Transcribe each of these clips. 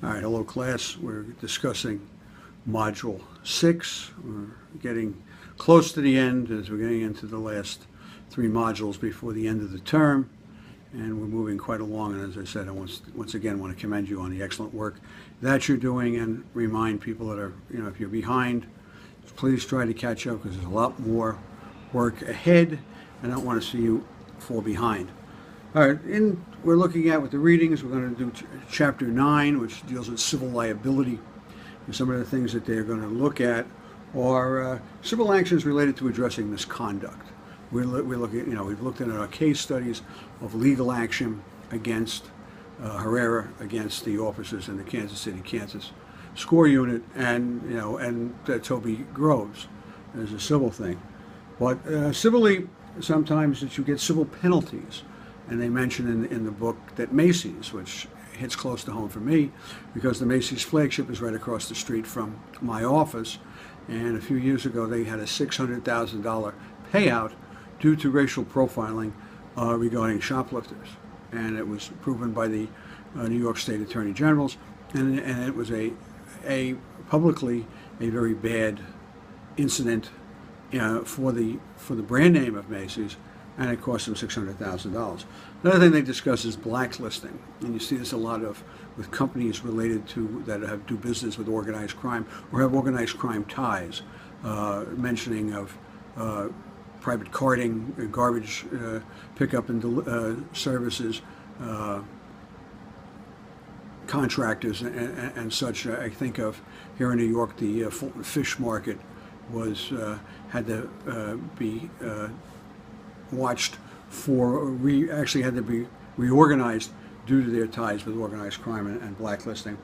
All right, hello class. We're discussing Module 6. We're getting close to the end as we're getting into the last 3 modules before the end of the term. And we're moving quite along. And as I said, I once again want to commend you on the excellent work that you're doing and remind people that are, if you're behind, please try to catch up because there's a lot more work ahead. And I don't want to see you fall behind. All right, we're looking at with the readings, we're going to do Chapter 9, which deals with civil liability. And some of the things that they're going to look at are civil actions related to addressing misconduct. We're looking, we've looked at our case studies of legal action against Herrera, against the officers in the Kansas City, Kansas SCORE unit, and Toby Groves as a civil thing. But civilly, sometimes that you get civil penalties. And they mention in the book that Macy's, which hits close to home for me, because the Macy's flagship is right across the street from my office. And a few years ago, they had a $600,000 payout due to racial profiling regarding shoplifters. And it was proven by the New York State Attorney Generals. And it was a publicly a very bad incident for the brand name of Macy's. And it cost them $600,000. Another thing they discuss is blacklisting, and you see this a lot with companies related to that do business with organized crime or have organized crime ties. Mentioning of private carting, garbage pickup and services, contractors, and such. I think of here in New York, the Fulton Fish Market had to be watched for actually had to be reorganized due to their ties with organized crime and blacklisting.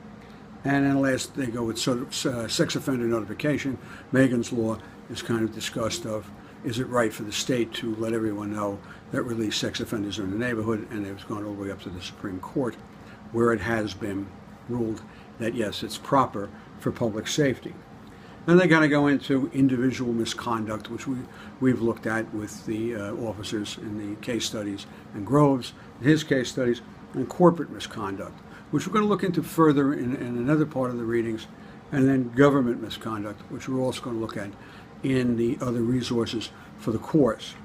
And then last they go with sex offender notification. Megan's Law is kind of discussed of, is it right for the state to let everyone know that released sex offenders are in the neighborhood, and it's gone all the way up to the Supreme Court where it has been ruled that yes, it's proper for public safety. Then they got to go into individual misconduct, which we've looked at with the officers in the case studies, and Groves in his case studies, and corporate misconduct, which we're going to look into further in another part of the readings, and then government misconduct, which we're also going to look at in the other resources for the course.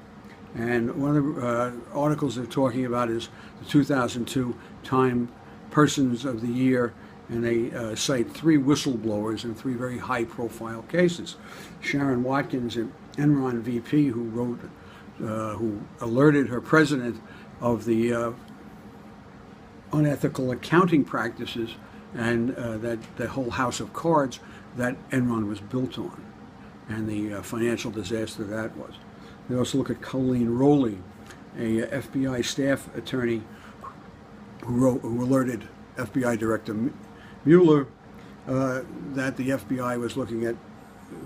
And one of the articles they're talking about is the 2002 Time Persons of the Year, and they cite 3 whistleblowers in 3 very high-profile cases. Sharon Watkins, an Enron VP, who alerted her president of the unethical accounting practices and that the whole house of cards that Enron was built on, and the financial disaster that was. They also look at Colleen Rowley, a FBI staff attorney who alerted FBI Director Mueller that the FBI was looking at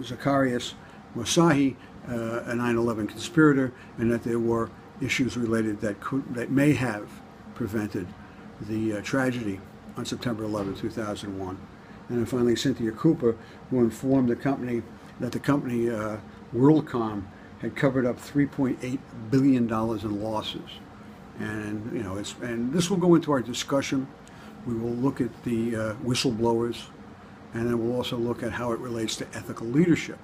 Zacarias Moussahi, a 9/11 conspirator, and that there were issues related that may have prevented the tragedy on September 11, 2001. And then finally, Cynthia Cooper, who informed the company that the company WorldCom had covered up $3.8 billion in losses. And and this will go into our discussion. We will look at the whistleblowers, and then we'll also look at how it relates to ethical leadership.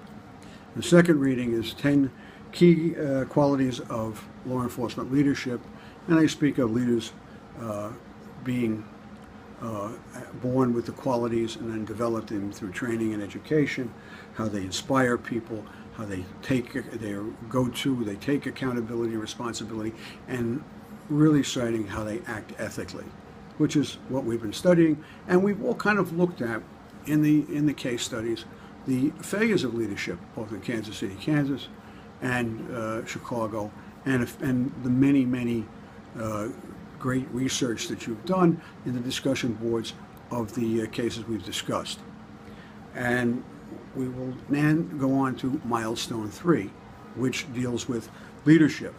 The second reading is 10 key qualities of law enforcement leadership, and I speak of leaders being born with the qualities and then develop them through training and education, how they inspire people, how they take they take accountability and responsibility, and really citing how they act ethically, which is what we've been studying, and we've all kind of looked at in the case studies the failures of leadership, both in Kansas City, Kansas, and Chicago, and the many great research that you've done in the discussion boards of the cases we've discussed. And we will then go on to milestone 3, which deals with leadership.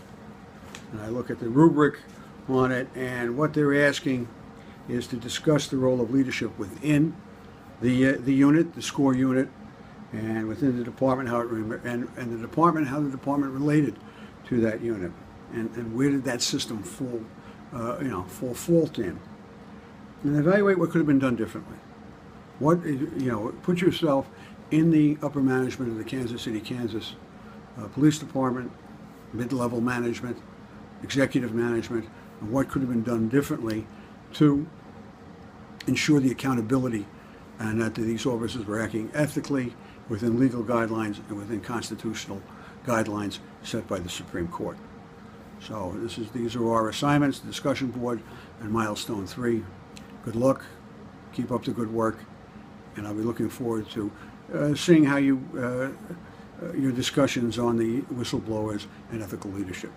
And I look at the rubric on it, and what they're asking is to discuss the role of leadership within the unit, the SCORE unit, and within the department, how the department related to that unit, and where did that system fall fault in, and evaluate what could have been done differently. Put yourself in the upper management of the Kansas City, Kansas Police Department, mid-level management, executive management, and what could have been done differently to ensure the accountability and that these officers were acting ethically within legal guidelines and within constitutional guidelines set by the Supreme Court. So these are our assignments, the discussion board, and milestone 3. Good luck, keep up the good work, and I'll be looking forward to seeing how your discussions on the whistleblowers and ethical leadership.